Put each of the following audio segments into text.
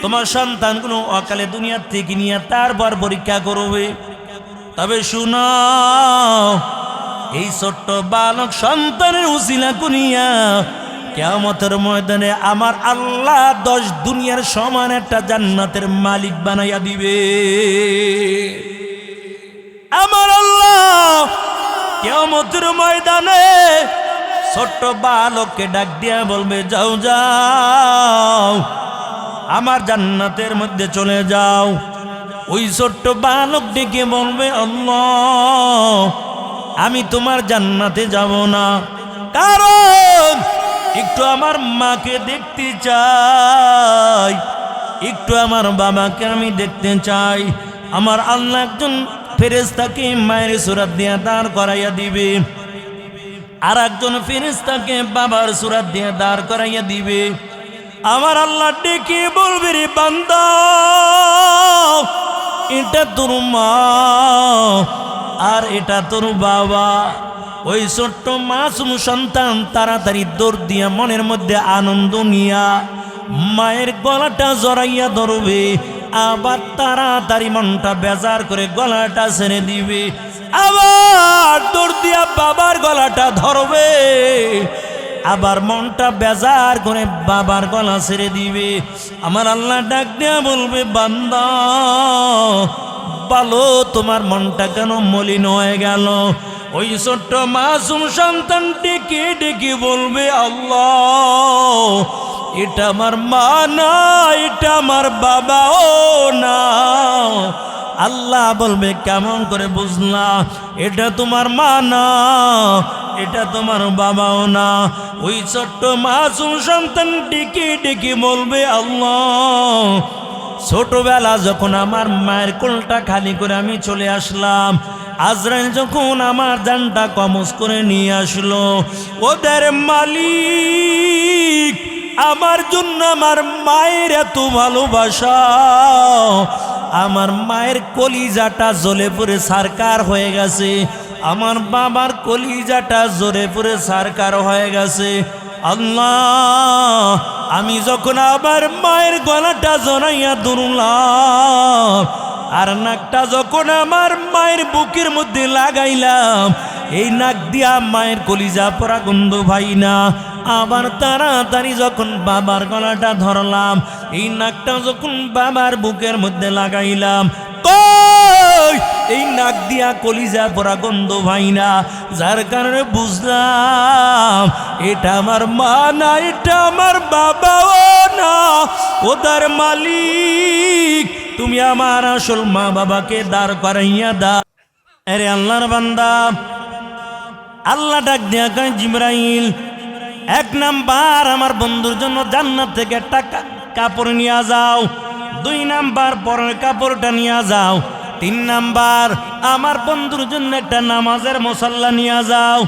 তোমার সন্তানগুলো অকালে দুনিয়া থেকে নিয়ে তারপর পরীক্ষা করবে। তবে শুনো, এই ছোট্ট বালক সন্তানের উসিলা কুনিয়া কিয়ামতের ময়দানে আমার আল্লাহ 10 দুনিয়ার সমান একটা জান্নাতের মালিক বানাইয়া দিবে। আমার আল্লাহ কিয়ামতের ময়দানে ছোট্ট বালককে ডাক দিয়া বলবে, যাও যাও আমার জান্নাতের মধ্যে চলে যাও। ওই ছোট্ট বালক ডেকে বলবে, আল্লাহ আমি তোমার জান্নাতে যাব না, কারণ একটু আমার মাকে দেখতে চাই, একটু আমার বাবাকে আমি দেখতে চাই। আমার আল্লাহ একজন ফেরেশতাকে মায়ের সূরাত দিয়ে দাঁড় করাইয়া দিবে, আর একজন ফেরেশতাকে বাবার সূরাত দিয়ে দাঁড় করাইয়া দিবে। আমার আল্লাহ ডেকে বলবে, রে বান্দা এটা তোর মা আর এটা তোর বাবা। ওই ছোট্ট মাসুম সন্তান তাড়াতাড়ি দৌড় দিয়া মনের মধ্যে আনন্দ নিয়া মায়ের গলাটা জড়াইয়া ধরবে, আবার তাড়াতাড়ি মনটা বেজার করে গলাটা ছেড়ে দিবে, আবার দৌড় দিয়া বাবার গলাটা ধরবে, আবার মনটা বেজার করে বাবার গলা ছেড়ে দিবে। আমার আল্লাহ ডাক দিয়া বলবে, বান্দা বলো তোমার মনটা কেন মলিন হয়ে গেল? ওই ছোট্ট মাসুম সন্তান ডেকে ডেকে বলবে, আল্লাহ এটা আমার মা না, এটা আমার বাবাও না। আল্লাহ বলবে, কেমন করে বুঝলা এটা তোমার মা না, এটা তোমার বাবাও না? ওই ছোট্ট মাসুম সন্তান ডেকে ডেকে বলবে, আল্লাহ ছোটবেলা যখন আমার মায়ের কোলটা খালি করে আমি চলে আসলাম, আজরাইল যখন আমার জানটা কবজ করে নিয়ে আসলো, ওদের মালিক আমার জন্য আমার মায়ের এত ভালোবাসা, আমার মায়ের কলিজাটা জ্বলে পুড়ে ছারকার হয়ে গেছে, আমার বাবার কলিজাটা জ্বলে পুড়ে ছারকার হয়ে গেছে। আল্লাহ আমি যখন আমার মায়ের গলাটা জড়াইয়া ধরলাম আর নাকটা যখন আমার মায়ের বুকের মধ্যে লাগাইলাম, এই নাক দিয়া মায়ের কলিজা পরা গন্ধ ভাই না। আবার তাড়াতাড়ি যখন বাবার গলাটা ধরলাম, এই নাকটা যখন বাবার বুকের মধ্যে লাগাইলাম, এই নাক দিয়া কলিজা পরা গন্ধ ভাই না। যার কারণে বুঝলাম এটা আমার মা না, এটা আমার বাবাও না। ওদের মালিক তুমি আমার আসল মা বাবাকে দাঁড় করাইয়া দাও। আরে আল্লাহর বান্দা, আল্লাহ ডাক দিয়া কয়, জিবরাইল 1 নাম্বার আমার বন্ধুর জন্য জান্নাত থেকে একটা কাপড় নিয়ে যাও, 2 নাম্বার পরের কাপড়টা নিয়ে যাও, 3 নাম্বার আমার বন্ধুর জন্য একটা নামাজের মুসাল্লা নিয়ে যাও।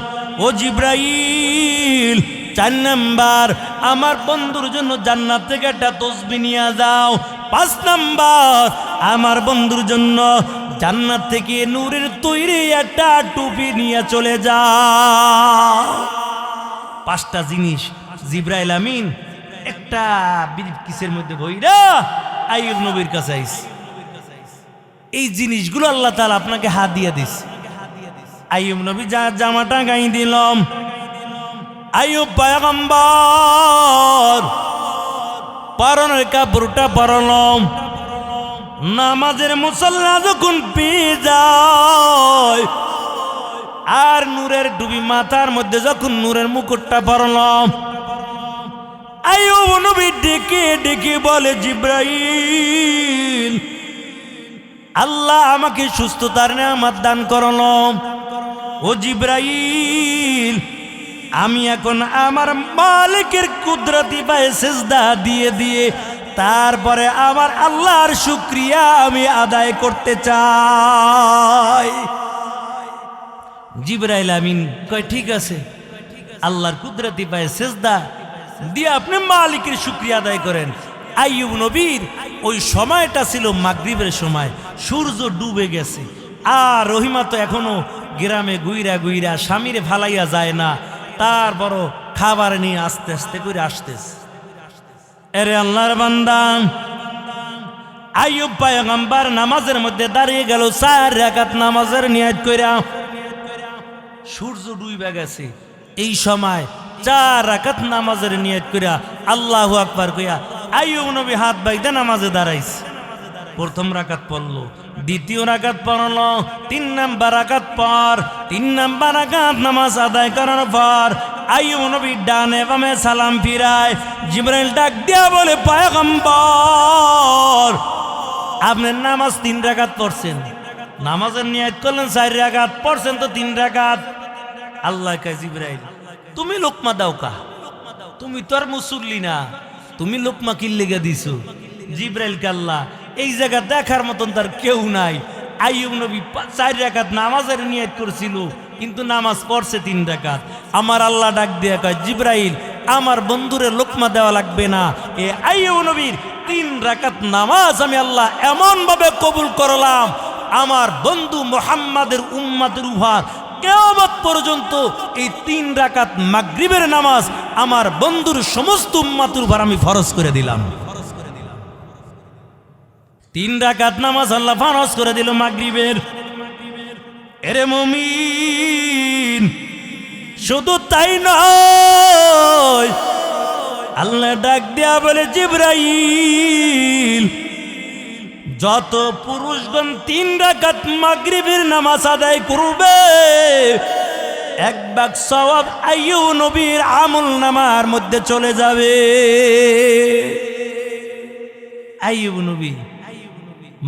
ও জিবরাইল 4 নাম্বার আমার বন্ধুর জন্য জান্নাত থেকে একটা তসবিহ নিয়ে যাও। 5 নাম্বার আমার বন্ধুর জন্য জান্নাত থেকে নূরের তৈরি একটা টুপি নিয়ে চলে যাও। 5টা জিনিস জিবরাইল আমিন একটা বিরিফকিসের মধ্যে বইরা আইয়ুব নবীর কাছে আইছে। এই জিনিসগুলো আল্লাহ তাআলা আপনাকে হাদিয়া দিছে। আইয়ুব নবী জামাটা গাই দিলাম, আইয়ুব পয়গম্বর পরনের কাপড়টা পরলাম, নামাজের মুসাল্লা যখন পেয়ে যায় আর নূরের ডুবি মাথার মধ্যে যখন নূরের মুকুটটা পরলাম, আইয়ুব নবী ডেকে ডেকে বলে, জিবরাইল আল্লাহ আমাকে সুস্থতার নেয়ামত দান করলাম। ও জিবরাইল আমি এখন আমার মালিকের কুদরতি পায়ে সিজদা দিয়ে দিয়ে তারপরে আমার আল্লাহর শুকরিয়া আমি আদায় করতে চাই। জিবরাইল আমিন কয়, ঠিক আছে, আল্লাহর কুদরতি পায়ে সিজদা দিয়ে আপনি মালিকের শুকরিয়া আদায় করেন। আইয়ুব নবীর ওই সময়টা ছিল মাগরিবের সময়, সূর্য ডুবে গেছে, আর রহিমা তো এখনো গ্রামে গুইরা গুইরা স্বামীরে ফালাইয়া যায় না, তারপরও খাবার নিয়ে আস্তে আস্তে করে আসতেছে। এরে আল্লাহর বান্দা আইয়ুব পয়গম্বর নামাজের মধ্যে দাঁড়িয়ে গেল 4 রাকাত নামাজের নিয়ত কইরা। সূর্য ডুবে গেছে, এই সময় 4 রাকাত নামাজের নিয়ত কইরা আল্লাহু আকবার কইয়া আইয়ুব নবী হাত বাইদা নামাজে দাঁড়াইছে। প্রথম রাকাত পড়লো, দ্বিতীয় রাকাত পড়লো, 3 নাম্বার রাকাত পর 3 নাম্বার রাকাত নামাজ আদায় করার পর আইয়ুব নবী ডানে বামে সালাম ফিরায়। জিবরাইল ডাক দিয়া বলে, পয়গম্বর আপনি নামাজ 3 রাকাত পড়ছেন, নামাজের নিয়ত করলেন 4 রাকাত, পড়ছেন তো 3 রাকাত। আল্লাহ কয়, জিবরাইল তুমি লোকমা দাও কা, তুমি তো আর মুসল্লি না, তুমি লোকমা কি লেগে দিছো? জিবরাইল কে আল্লাহ এই জায়গা দেখার মতন তার কেউ নাই। আইয়ুব নবী 4 রাকাত নামাজের নিয়ত করছিল, কিন্তু নামাজ পড়ছে 3 রাকাত। আমার আল্লাহ ডাক দিয়ে কয়, জিবরাইল আমার বন্ধুরে লোকমা দেওয়া লাগবে না, এ আইয়ুব নবীর 3 রাকাত নামাজ আমি আল্লাহ এমন ভাবে কবুল করলাম, আমার বন্ধু মুহাম্মাদের উম্মতের উপর কিয়ামত পর্যন্ত এই 3 রাকাত মাগরিবের নামাজ আমার বন্ধুর সমস্ত উম্মতের উপর আমি ফরজ করে দিলাম। 3 রাকাত নামাজ আল্লাহ ফরজ করে দিল মাগরিবের। এরে মুমিন, শুধু তাই নয়, আল্লাহ ডাক দিয়া বলে, জিবরাইল যত পুরুষগণ 3 রাকাত মাগরিবের নামাজ আদায় করবে 1 ভাগ সওয়াব আইয়ুব নবীর আমল নামার মধ্যে চলে যাবে। আইয়ুব নবী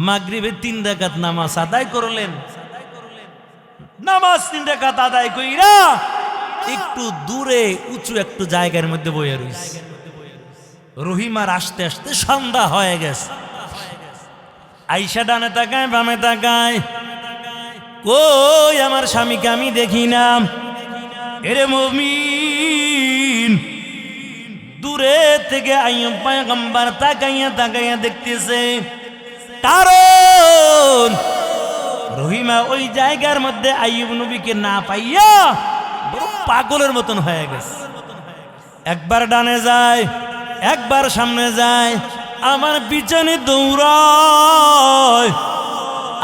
মাগরিবের 3 রাকাত নামাজ আদায় করলেন। নামাজ 3 রাকাত আদায় কইরা একটু দূরে উঁচু একটু জায়গার মধ্যে বসে রইছে। রহিমার আসতে আসতে সন্ধ্যা হয়ে গেছে। আইসা ডানে তাকায় বামে তাকায়, কই আমার স্বামীকে আমি দেখি না। এরে মুমিন, দূরে থেকে আইয়ুব পয়গম্বর তাকাইয়া তাকাইয়া দেখতেছে, কারণ রহিমা ওই জায়গার মধ্যে আইয়ুব নবীকে না পাইয়া বড় পাগলের মতন হয়ে গেছে। একবার ডানে যায়, একবার সামনে যায়, আমার পিছনে দৌড়ায়,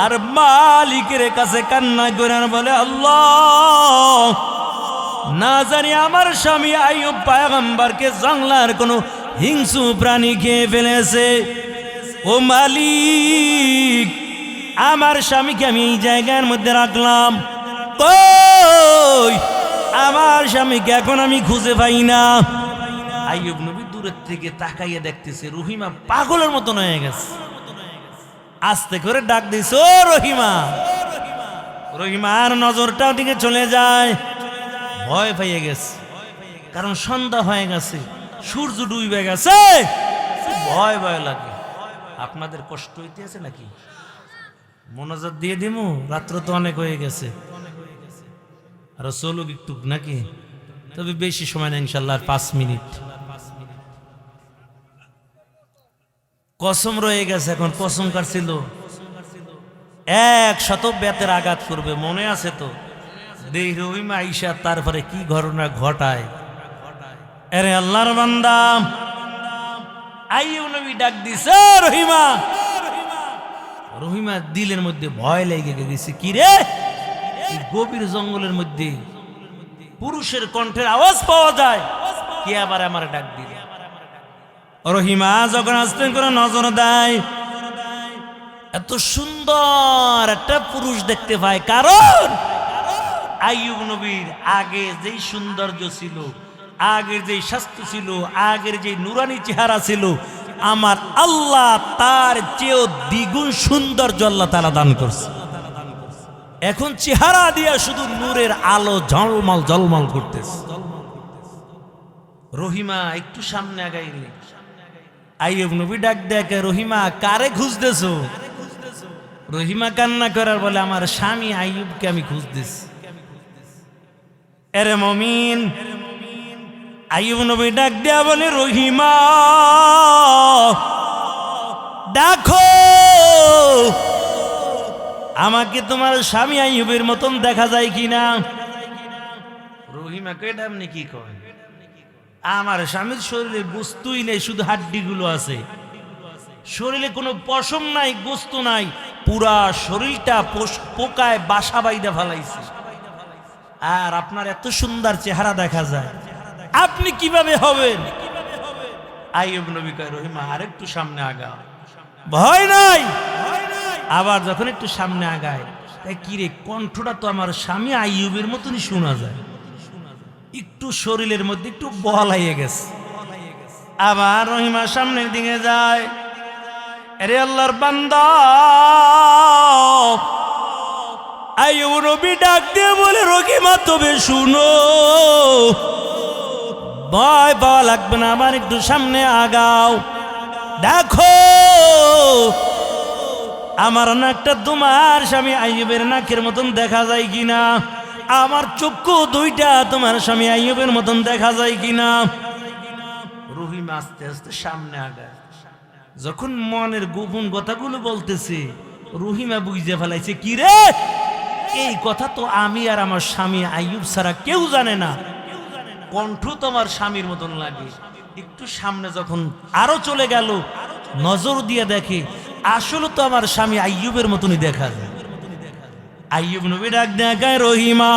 আর মালিকের কাছে কান্না করে বলে, আল্লাহ না জানি আমার স্বামী আইয়ুব পয়গম্বরকে জঙ্গলার কোনো হিংস্র প্রাণী খেয়ে ফেলেছে। ও মালিক, আমার স্বামীকে আমি এই জায়গার মধ্যে রাখলাম, কই আমার স্বামীকে এখন আমি খুঁজে পাই না। আইয়ুব নবী দূরের থেকে তাকাইয়া দেখতেছে রহিমা পাগলের মতন হয়ে গেছে। আস্তে করে ডাক দিছে, ও রহিমা। রহিমার নজরটাও দিকে চলে যায়, ভয় পেয়ে গেছে, কারণ সন্ধ্যা হয়ে গেছে, সূর্য ডুবে গেছে, ভয় ভয় লাগে। আপনাদের কষ্ট হইতে আছে নাকি? মোনাজাত দিয়ে দিমু, রাত্র তো অনেক হয়ে গেছে, আর চলুক একটু নাকি? তবে বেশি সময় না, ইনশাল্লাহ 5 মিনিট। কসম রয়ে গেছে, এখন কসম কাটছিল 100 বেতের আঘাত করবে, মনে আছে তো? দেই রহিমা আইসা তারপরে কি ঘটনা ঘটায়। আরে আল্লাহর বান্দা, আইয়ুব নবী ডাক দিছে, রহিমা। রহিমা দিলের মধ্যে ভয় লেগে গেছে, কি রে এই গভীর জঙ্গলের মধ্যে পুরুষের কণ্ঠের আওয়াজ পাওয়া যায়, কে আবার আমার ডাক দিল? রহিমা যখন আস্তে করে নজর দেয়, এত সুন্দর একটা পুরুষ দেখতে পায়। কারণ আইয়ুব নবীর আগে যেই সৌন্দর্য ছিল, আগের যেই স্বাস্থ্য ছিল, আগের যে নুরানি চেহারা ছিল, আমার আল্লাহ তার চেয়েও দ্বিগুণ সৌন্দর্য আল্লাহ তাআলা দান করছে। এখন চেহারা দিয়া শুধু নূরের আলো ঝলমল ঝলমল করতেছে। রহিমা একটু সামনে আগাইলে আইয়ুব নবী ডাক দেখে, রহিমা কারে খুঁজতেছো? রহিমা কান্না করার বলে, আমার স্বামী আইয়ুবকে আমি খুঁজতেছি। এরে মুমিন, আইয়ুব নবী ডাক দেয়া বলে, রহিমা দেখো, আমাকে তোমার স্বামী আইয়ুবের মতন দেখা যায় কিনা? রহিমা কই, আপনি কি কয়? আমার স্বামীর শরীরে বস্তুই নেই, শুধু হাড্ডিগুলো আছে। শরীরে কোনো পশম নাই, গোস্ত নাই, পুরা শরীরটা পোকায় বাসা বাইদা ফেলাইছে। আর আপনার এত সুন্দর চেহারা দেখা যায়, আপনি কিভাবে হবেন? আইয়ুব নবী কয়, রহিমা আরেকটু সামনে আগাও, ভয় নাই। আবার যখন একটু সামনে আগায়, তাই কি রে, কণ্ঠটা তো আমার স্বামী আইয়ুবের মতনই শোনা যায়, একটু শরীরের মধ্যে একটু বল আইয়ে গেছে। আবার রহিমা সামনের দিকে যায়, আরে আল্লাহর বান্দা, আইয়ুব নবী ডাক দিয়ে বলে, রহিমা তবে শুনো, ভয় পাওয়া লাগবে না, আবার একটু সামনে আগাও, দেখো আমার নাকটা তোমার স্বামী আইয়ুবের নাকের মতন দেখা যায় কিনা, আমার চক্ষু দুইটা তোমার স্বামী আইয়ুবের মতন দেখা যায় কিনা। রহিমা আস্তে আস্তে সামনে আগায়, যখন মনের গোপন কথাগুলো বলতেছে, রহিমা বুঝে ফেলাইছে, কি রে, এই কথা তো আমি আর আমার স্বামী আইয়ুব ছাড়া কেউ জানে না, কণ্ঠ তোমার স্বামীর মতন লাগে। একটু সামনে যখন আরো চলে গেল, নজর দিয়ে দেখে আসলে তো আমার স্বামী আইয়ুবের মতনই দেখা যায়। আইয়ুব নবী ডাক দেখায়, রহিমা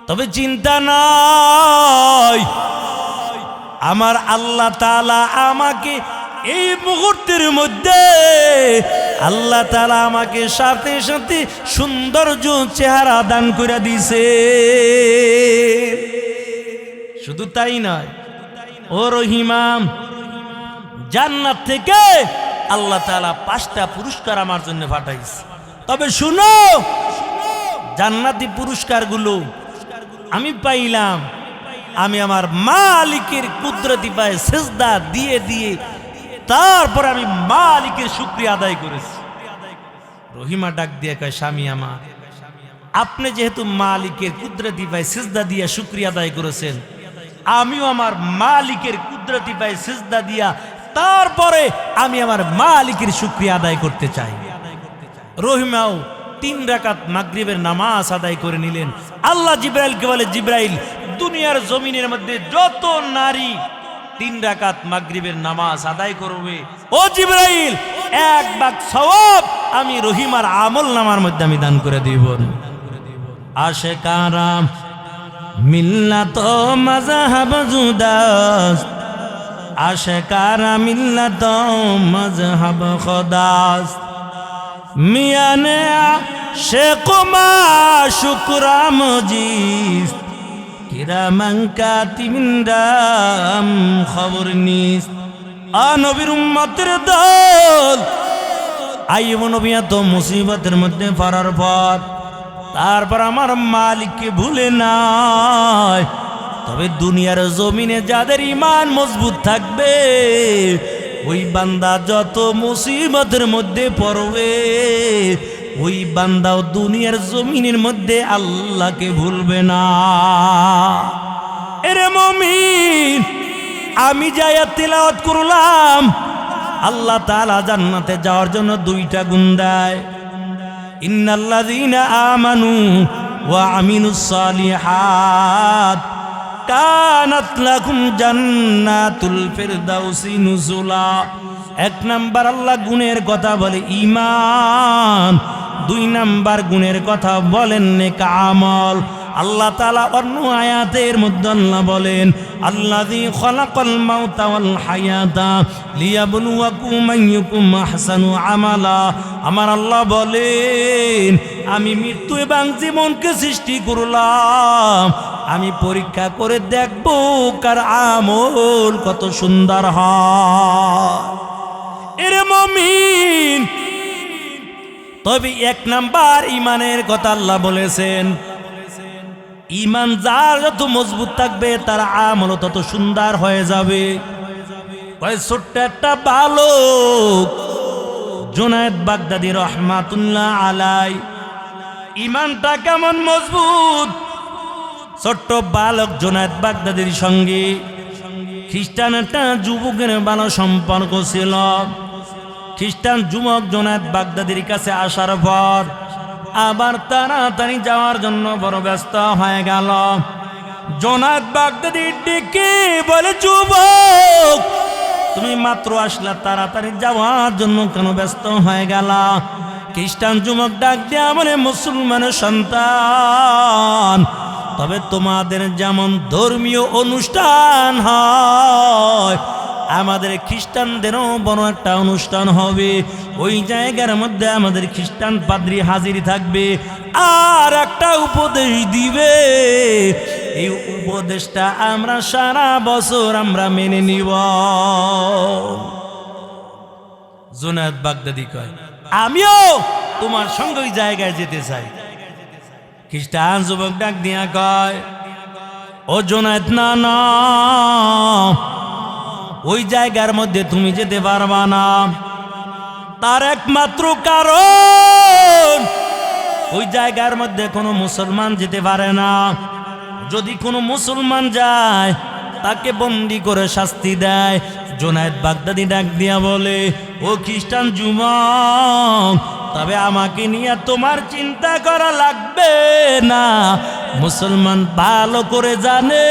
তবে চিন্তা নাই, আমার আল্লাহ তাআলা আমাকে এই মুহূর্তের মধ্যে, আল্লাহ তাআলা আমাকে সাথে সাথে সৌন্দর্য চেহারা দান করে দিছে। শুধু তাই নয়, ও রহিমা, জান্নাত থেকে আল্লাহ তাআলা 5টা পুরস্কার আমার জন্য পাঠাইছে। তবে শুনো, জান্নাতি পুরস্কারগুলো আমি পাইলাম, আমি আমার মালিকের কুদরতি পায়ে সিজদা দিয়ে দিয়ে তারপর আমি মালিকের শুকরিয়া আদায় করেছি। রহিমা ডাক দিয়ে কয়, স্বামী আমার, আপনি যেহেতু মালিকের কুদরতি পায়ে সিজদা দিয়ে শুকরিয়া আদায় করেছেন, আমিও আমার মালিকের কুদরতি পায়ে সিজদা দিয়া তারপরে আমি আমার মালিকের শুকরিয়া আদায় করতে চাই। রহিমাও 3 রাকাত মাগরিবের নামাজ আদায় করে নিলেন। আল্লাহ জিব্রাইলকে বলে, জিব্রাইল, দুনিয়ার জমিনের মধ্যে যত নারী 3 রাকাত মাগরিবের নামাজ আদায় করবে, ও জিব্রাইল, 1 ভাগ সওয়াব আমি রহিমার আমল নামার মধ্যে আমি দান করে দিব। আশিকারা মিল্লাত মাযহাব জুদাস, আশিকারা মিল্লাত মাযহাব খোদাস, মিয়ানে শেখ মা শুকরা মজিস, কিরামান কাতিবিন রাম খবর নিস। নবীর উম্মতের দল, আইয়ুব নবী তো মুসিবতের মধ্যে পড়ার পর তারপর আমার মালিককে ভুলে নাই। তবে দুনিয়ার জমিনে যাদের ঈমান মজবুত থাকবে, ওই বান্দা যত মুসিবতের মধ্যে পড়বে, ওই বান্দাও দুনিয়ার জমিনের মধ্যে আল্লাহকে ভুলবে না। এরে মুমিন, আমি যায়া তিলাওয়াত করলাম, আল্লাহ তাআলা জান্নাতে যাওয়ার জন্য 2টা গুণ দেয়। ইন্নাল্লাযীনা আমানু ওয়া আমিলুস সালিহাত কানাত লাকুম জান্নাতুল ফিরদাউসি নুজুলা। 1 নাম্বার আল্লাহ গুণের কথা বলে ঈমান, 2 নাম্বার গুণের কথা বলেন নেক আমল। আল্লাহ তাআলা অন্য আয়াতের মধ্যে আল্লাহ বলেন, আল্লাযী খালাকাল মাউতা ওয়াল হায়াতা লিয়াবলুয়াকুম আইয়ুকুম আহসানু আমালা। আমার আল্লাহ বলেন, আমি মৃত্যু এবং জীবনকে সৃষ্টি করলাম, আমি পরীক্ষা করে দেখব কার আমল কত সুন্দর হয়। এরে মুমিন, তবে 1 নাম্বার ঈমানের কথা আল্লাহ বলেছেন। ঈমান যার যত মজবুত থাকবে, তার আমল তত সুন্দর হয়ে যাবে। ছোট্ট একটা বালক জুনায়েদ বাগদাদী রহমাতুল্লাহ আলাই, ঈমানটা কেমন মজবুত। ছোট্ট বালক জুনায়েদ বাগদাদীর সঙ্গে খ্রিস্টান একটা যুবকের ভালো সম্পর্ক ছিল। খ্রিস্টান যুবক জুনায়েদ বাগদাদীর কাছে আসার পর আবার তাড়াতাড়ি যাওয়ার জন্য বড় ব্যস্ত হয়ে গেল। জুনায়েদ বাগদাদী ডেকে বলে, যুবক তুমি মাত্র আসলা, তাড়াতাড়ি যাওয়ার জন্য কেন ব্যস্ত হয়ে গেলা? খ্রিস্টান যুবক ডাক দিয়া বলে, মুসলমানের সন্তান, তবে তোমাদের যেমন ধর্মীয় অনুষ্ঠান হয়, আমাদের খ্রিস্টানদেরও বড় একটা অনুষ্ঠান হবে। ওই জায়গার মধ্যে আমাদের খ্রিস্টান পাদ্রী হাজির থাকবে, আর একটা উপদেশ দিবে। এই উপদেশটা আমরা সারা বছর আমরা মেনে নিব। জুনায়েদ বাগদাদি কয়, আমিও তোমার সঙ্গে ওই জায়গায় যেতে চাই। খ্রিস্টান যুবক ডাক দিয়া কয়, ও জুনায়েদ, না না, ওই জায়গার মধ্যে তুমি যেতে পারবা না। তার একমাত্র কারণ, ওই জায়গার মধ্যে কোনো মুসলমান যেতে পারে না। যদি কোনো মুসলমান যায়, তাকে বন্দি করে শাস্তি দেয়। জুনায়েদ বাগদাদি ডাক দিয়া বলে, ও খ্রিস্টান যুবক, তবে আমাকে নিয়ে তোমার চিন্তা করা লাগবে না। মুসলমান ভালো করে জানে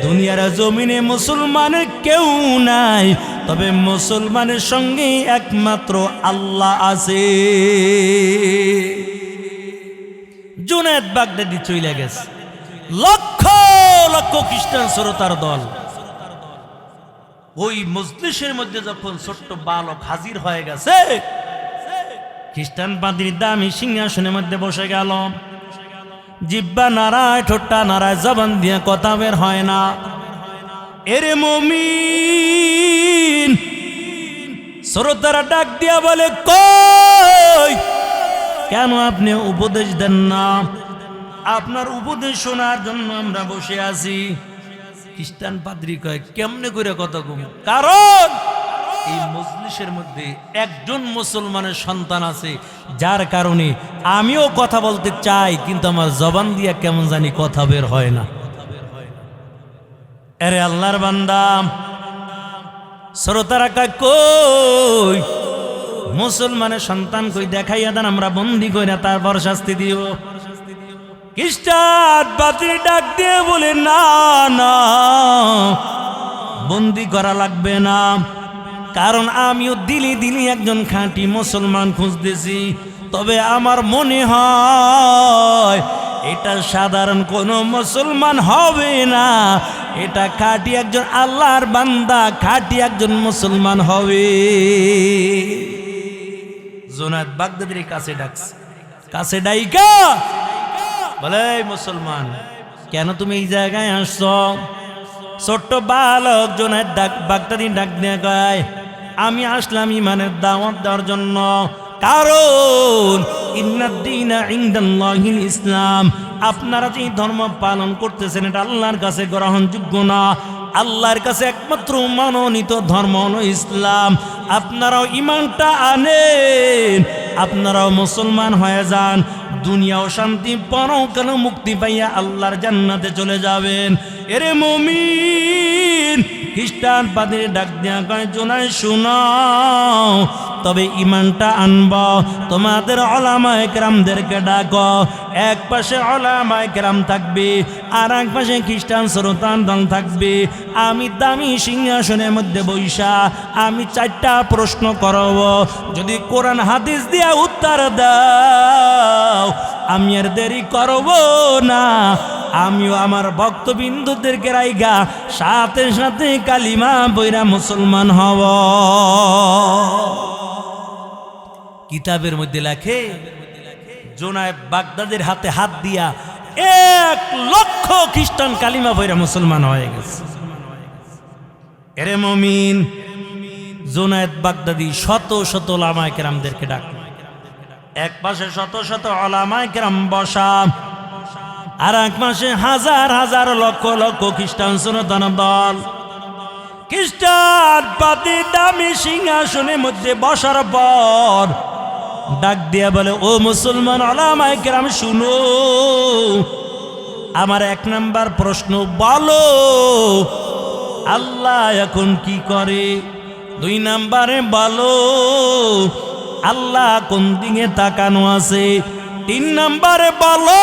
দুনিয়ার জমিনে মুসলমানের কেউ নাই, তবে মুসলমানের সঙ্গে একমাত্র আল্লাহ আছে। জুনায়েদ বাগদাদি চলে গেছে। লক্ষ লক্ষ খ্রিস্টান শ্রোতার দল ওই মজলিসের মধ্যে যখন ছোট্ট বালক হাজির হয়ে গেছে, খ্রিস্টান পাদ্রী দামি সিংহাসনের মধ্যে বসে গেল। জিব্বা নাড়ায়, ঠোঁটটা নাড়ায়, জবান দিয়ে কথা বের হয় না। এরে মুমিন, শ্রোতারা ডাক দিয়া বলে, কই, কেন আপনি উপদেশ দেন না? আপনার উপদেশ শোনার জন্য আমরা বসে আছি। খ্রিস্টান পাদ্রী কয়, কেমনে করে কথা কম? কারণ এই মজলিসের মধ্যে একজন মুসলমানের সন্তান আছে, যার কারণে আমিও কথা বলতে চাই, কিন্তু আমার জবান দিয়া কেমন জানি কথা বের হয় না। আরে আল্লাহর বান্দা, শ্রোতারা কয়, কই মুসলমানের সন্তান কই, দেখাইয়া দেন, আমরা বন্দি কইরা তারপর শাস্তি দিব। খ্রিস্টান পাদ্রী ডাক দিয়ে বলে, না না, বন্দি করা লাগবে না। কারণ আমিও দিলি দিলি একজন খাঁটি মুসলমান খুঁজতেছি, তবে আমার মনে হয় এটা সাধারণ কোনো মুসলমান হবে না, এটা খাঁটি একজন আল্লাহর বান্দা, খাঁটি একজন মুসলমান হবে। জুনায়েদ বাগদাদির কাছে ডাকছে, কাছে ডাইকা বলে, মুসলমান, কেন তুমি এই জায়গায় আসছো? ছোট্ট বালক জুনায়েদ বাগদাদি ডাক দিয়ে কয়, আমি আসলাম ইমানের দাওয়াত দেওয়ার জন্য। কারণ ইন্নাদ-দীনা ইনদাল্লাহিল ইসলাম, আপনারা যে ধর্ম পালন করতেছেন এটা আল্লাহর কাছে গ্রহণযোগ্য না। আল্লাহর কাছে একমাত্র মনোনীত ধর্ম হলো ইসলাম। আপনারাও ইমানটা আনেন, আপনারাও মুসলমান হয়ে যান, দুনিয়াও শান্তি, পরকালে মুক্তি পাইয়া আল্লাহর জান্নাতে চলে যাবেন। এরে মুমিন, খ্রিস্টান পাদ্রী ডাক দিয়া কয়, জুনায়েদ শুনাও, তবে ইমানটা আনব। তোমাদের উলামায়ে কেরামদেরকে ডাকো। এক পাশে উলামায়ে কেরাম থাকবে, আর এক পাশে খ্রিস্টান শ্রোতার দল থাকবে। আমি দামি সিংহাসনের মধ্যে বৈশা আমি 4টা প্রশ্ন করব, যদি কোরআন হাদিস দিয়া উত্তর দাও আমি আর দেরি করব না। আমিও আমার ভক্তবিন্দুদেরকে রাইগা সাথে সাথে কালিমা বইরা মুসলমান হব। কিতাবের মধ্যে লেখে, জুনায়েদ বাগদাদির হাতে হাত দিয়া 1 লক্ষ খ্রিস্টান কালিমা বইরা মুসলমান হয়ে গেছে। এরে মুমিন, জুনায়েদ বাগদাদি শত শত উলামায়ে কেরামদেরকে ডাকলেন। এক পাশে শত শত উলামায়ে কেরাম বসা, আর এক পাশে হাজার হাজার লক্ষ লক্ষ খ্রিস্টান শ্রোতার দল। খ্রিস্টান পাদ্রী দামি সিংহাসনের মধ্যে বসার পর ডাক দিয়া বলে, ও মুসলমান উলামায়ে কেরাম শুনো, আমার 1 নাম্বার প্রশ্ন, বলো আল্লাহ এখন কি করে? 2 নাম্বারে বলো আল্লাহ কোন দিকে তাকানো আছে? 3 নাম্বারে বলো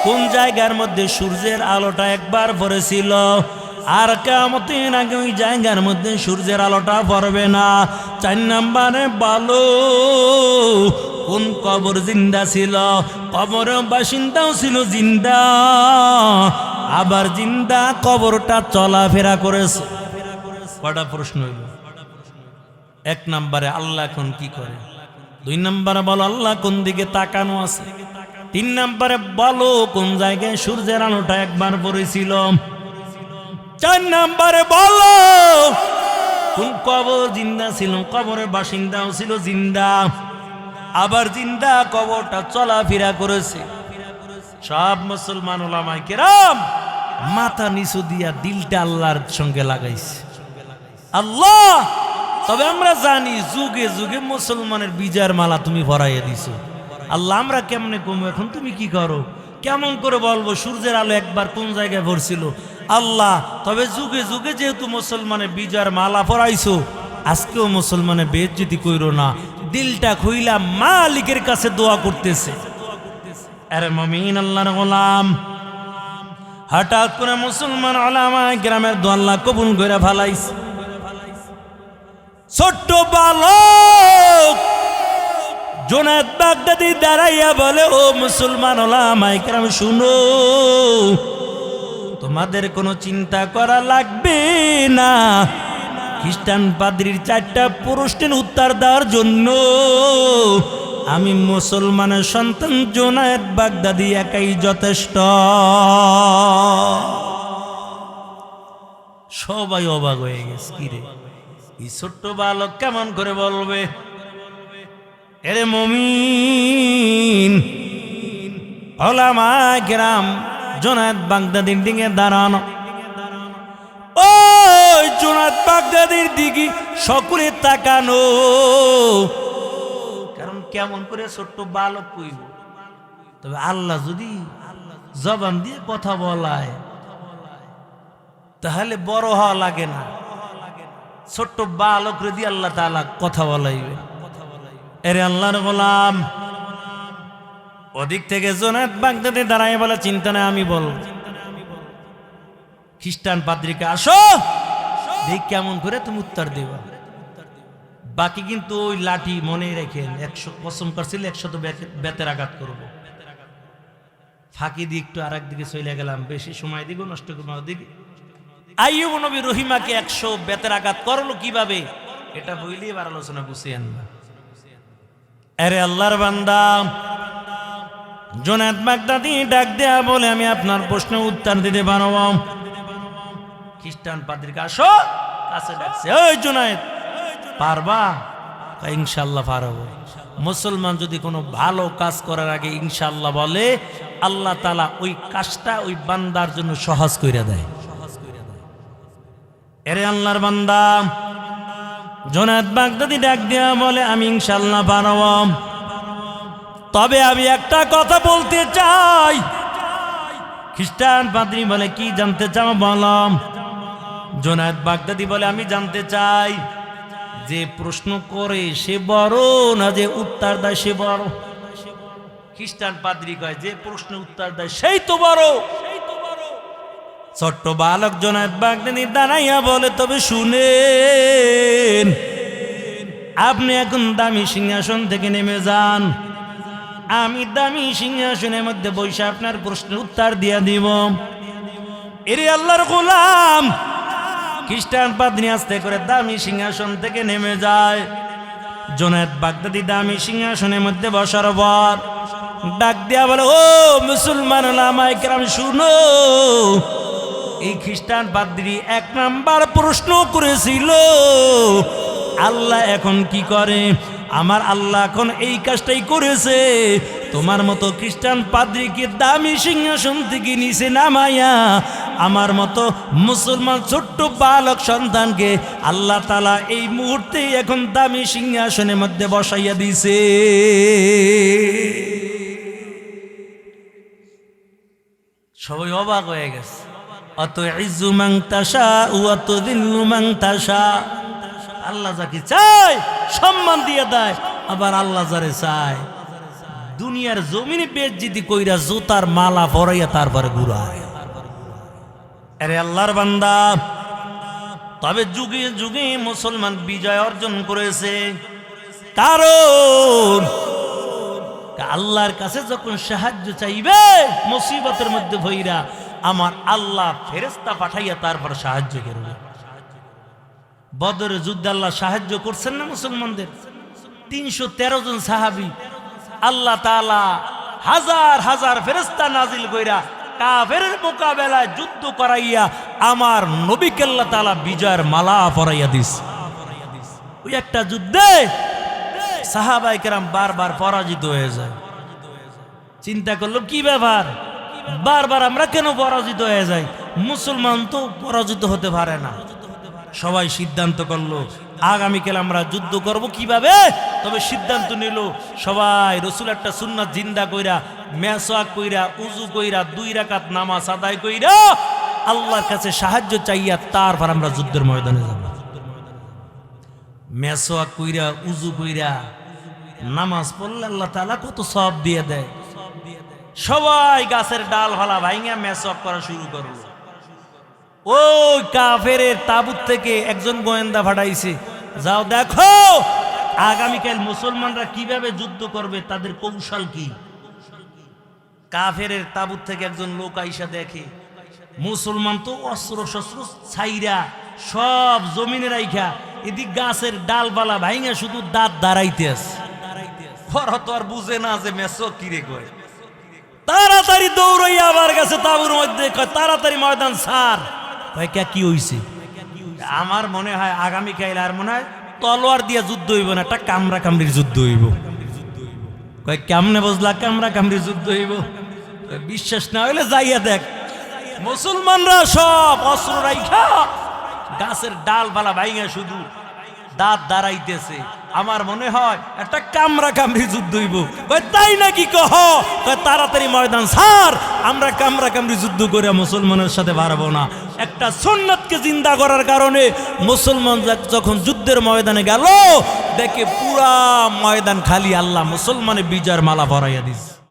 কোন জায়গার মধ্যে সূর্যের আলোটা একবার পড়েছিল? আর কিয়ামতের আগে ওই জায়গার মধ্যে সূর্যের আলোটা পড়বে না। 4 নম্বরে বলো কোন কবর জিন্দা ছিল? কবরের বাসিন্দাও ছিল জিন্দা, আবার জিন্দা কবরটা চলাফেরা করেছে। কটা প্রশ্ন হইল? 1 নম্বরে আল্লাহ এখন কি করে? 2 নম্বরে বলো আল্লাহ কোন দিকে তাকানো আছে? 3 নম্বরে বলো কোন জায়গায় সূর্যের আলোটা একবার পড়েছিল? 4 নম্বরে বলো কোন কবর জিন্দা ছিল? কবরের বাসিন্দাও ছিল জিন্দা, আবার জিন্দা কবরটা চলাফেরা করেছে। সব মুসলমান উলামায়ে কেরাম মাথা নিচু দিয়া দিলটা আল্লাহর সঙ্গে লাগাইছে। আল্লাহ, তবে আমরা জানি যুগে যুগে মুসলমানের বিজয়ের মালা তুমি ভরাইয়া দিছো। আল্লাহ, আমরা কেমনে কমু এখন? তুমি কি করো? কেমন করে বলবো সূর্যের আলো একবার কোন জায়গায় ভরছিল? আল্লাহ, তবে যুগে যুগে যেহেতু মুসলমানের বিজয়ের মালা পরাইছো, আজকেও মুসলমানের বেইজ্জতি কইরো না। দিলটা খুইলা মালিকের কাছে দোয়া করতেছে। আরে মুমিন, আল্লাহর গোলাম, হঠাৎ করে মুসলমান উলামায়ে কেরামের দোয়া আল্লাহ কবুল করে ফেলাইছে। ছোট্ট বালক জুনায়েদ বাগদাদী দাঁড়াইয়া বলে, ও মুসলমান উলামায়ে কেরাম শুনো, তোমাদের কোনো চিন্তা করা লাগবে না। খ্রিস্টান পাদ্রীর 4টা প্রশ্নের উত্তর দেওয়ার জন্য আমি মুসলমানের সন্তান জুনায়েদ বাগদাদী একাই যথেষ্ট। সবাই অবাক হয়ে গেছে, কিরে এই ছোট্ট বালক কেমন করে বলবে? এরে মুমিন, উলামায়ে কেরাম জুনায়েদ বাগদাদীর দিকে দাঁড়ানো। ও জুনায়েদ বাগদাদীর দিকে সকলে তাকানো। কারণ কেমন করে ছোট্ট বালক কইব? তবে আল্লাহ যদি জবান দিয়ে কথা বলায় তাহলে বড় হওয়া লাগে না। ছোট্ট বালক দিয়ে আল্লাহ তাআলা কথা বলাইবে। এরে আল্লাহর গোলাম, ওদিক থেকে জুনায়েদ বাগদাদী দাঁড়ায় বলে, চিন্তা নাই, আমি বলবো। খ্রিস্টান পাদ্রীকে, আসো দেখ কেমন করে তুমি উত্তর দেবা। বাকি কিন্তু ওই লাঠি মনে রেখেন, 100 কসম করছিল 100 বেতের আঘাত করবো। ফাঁকি দিয়ে একটু আর একদিকে চলে গেলাম, বেশি সময় দিব নষ্ট করবো। ওদিকে আইয়ুব নবী রহিমাকে 100 বেতের আঘাত করলো কিভাবে, এটা বইলেই এবার আলোচনা গুছিয়েন না। আরে আল্লাহর বান্দা, জুনায়েদ বাগদাদী ডাক দেয়া বলে, আমি আপনার প্রশ্নের উত্তর দিতে পারব। খ্রিস্টান পাদ্রীকে, আসো কাছে ডাকছে। ওই জুনায়েদ, পারবা? ইনশাআল্লাহ পারবো। মুসলমান যদি কোনো ভালো কাজ করার আগে ইনশাআল্লাহ বলে, আল্লাহ তাআলা ওই কাজটা ওই বান্দার জন্য সহজ কইরা দেয়। এরে আল্লাহর বান্দা, জুনায়েদ বাগদাদী ডাক দেয়া বলে, আমি ইনশাআল্লাহ পারব, তবে আমি একটা কথা বলতে চাই। খ্রিস্টান পাদ্রী বলে, কি জানতে চাও বলো। জুনায়েদ বাগদাদী বলে, আমি জানতে চাই যে প্রশ্ন করে সে বড় না যে উত্তর দেয় সে বড়? খ্রিস্টান পাদ্রী কয়, যে প্রশ্ন উত্তর দেয় সেই তো বড়। ছোট্ট বালক জুনায়েদ বাগদাদী দাঁড়াইয়া বলে, তবে শুনেন, আপনি এখন দামি সিংহাসন থেকে নেমে যান, আমি দামি সিংহাসনের মধ্যে বসে আপনার প্রশ্নের উত্তর দিয়া দিব। এরে আল্লাহর গোলাম, খ্রিস্টান পাদ্রী আস্তে করে দামি সিংহাসন থেকে নেমে যায়। জুনায়েদ বাগদাদী দামি সিংহাসনের মধ্যে বসার পর ডাক দিয়া বলে, ও মুসলমান উলামায়ে কেরাম শুনো, এই খ্রিস্টান পাদ্রী 1 নাম্বার প্রশ্ন করেছিল, আল্লাহ এখন কি করে? আমার আল্লাহ এখন এই কাজটাই করেছে। তোমার মতো খ্রিস্টান পাদ্রীকে দামি সিংহাসন থেকে নিচে নামাইয়া আমার মতো মুসলমান ছোট্ট বালক সন্তানকে আল্লাহ তাআলা এই মুহূর্তে এখন দামি সিংহাসনের মধ্যে বসাইয়া দিছে। সবাই অবাক হয়ে গেছে। অত ইজ্জু মান তাশা ওয়া তুযিল্লু মান তাশা, আল্লাহ যাকে চায় সম্মান দিয়ে দেয়, আবার আল্লাহ যারে চায় দুনিয়ার জমিনে বেইজ্জতি কইরা জুতার মালা পরাইয়া তারপরে ঘুরায়। আরে আল্লাহর বান্দা, তবে যুগে যুগে মুসলমান বিজয় অর্জন করেছে, কারণ আল্লাহর কাছে যখন সাহায্য চাইবে মুসিবতের মধ্যে ভইরা, আমার আল্লাহ ফেরেশতা পাঠাইয়া তারপর সাহায্য করবে। বদরের যুদ্ধে আল্লাহ সাহায্য করছেন না মুসলমানদের? 313 জন সাহাবী, আল্লাহ তাআলা হাজার হাজার ফেরেশতা নাজিল কইরা কাফেরের মোকাবেলায় যুদ্ধ করাইয়া আমার নবীকে আল্লাহ তাআলা বিজয়ের মালা পরাইয়া দিস। ওই একটা যুদ্ধে সাহাবায়ে কেরাম বারবার পরাজিত হয়ে যায়। চিন্তা করলো কি ব্যাপার, বারবার আমরা কেন পরাজিত হয়ে যাই? মুসলমান তো পরাজিত হতে পারে না। সবাই সিদ্ধান্ত করলো আগামীকাল আমরা যুদ্ধ করব কিভাবে। তবে সিদ্ধান্ত নিল সবাই রসুল একটা সুন্নাত জিন্দা কইরা, মেসওয়াক কইরা, উজু কইরা, 2 রাকাত নামাজ আদায় কইরা আল্লাহর কাছে সাহায্য চাইয়া তারপর আমরা যুদ্ধের ময়দানে যাব। মেসওয়াক কইরা, উজু কইরা নামাজ পড়লে আল্লাহ তাআলা কত সওয়াব দিয়ে দেয়। সবাই গাছের ডাল ফালা ভাইঙ্গা মেসওয়াক করা শুরু করলো। ওই কাফেরের তাবুত থেকে একজন গোয়েন্দা পাঠাইছে, যাও দেখো আগামীকাল মুসলমানরা কিভাবে যুদ্ধ করবে, তাদের কৌশল কি। কাফেরের তাবুত থেকে একজন লোক আইসা দেখে মুসলমান তো অস্ত্র শস্ত্র ছাইরা সব জমিনে রাইখা এদিক গাছের ডালপালা ভাইঙ্গা শুধু দাঁত দাঁড়াইতে আছে। ওরা তো আর বুঝে না যে মেসওয়াক কিরে কয়। তাড়াতাড়ি দৌড়াইয়া আবার গেছে তাবুর মধ্যে, তাড়াতাড়ি ময়দান ছাড়। কি হইছে? আমার মনে হয় আগামীকাল আর মনে হয় তলোয়ার দিয়া যুদ্ধ হইব না, একটা কামরা কামড়ির যুদ্ধ হইব। কয় কেমনে বুঝলা কামরা কামড়ির যুদ্ধ হইব? বিশ্বাস না হইলে যাইয়া দেখ। মুসলমানরা সব অস্ত্র রাইখা গাছের ডালপালা ভাইঙ্গা শুধু দাঁত দাঁড়াইতেছে। আমার মনে হয় একটা কামরা কামড়ি যুদ্ধ হইব। কয় তাই নাকি? কহ তাড়াতাড়ি ময়দান ছাড়, আমরা কামরা কামড়ি যুদ্ধ করে মুসলমানের সাথে পারবো না। একটা সুন্নাতকে জিন্দা করার কারণে মুসলমান যখন যুদ্ধের ময়দানে গেল, দেখে পুরা ময়দান খালি, আল্লাহ মুসলমানের বিজয়ের মালা পরাইয়া দিস।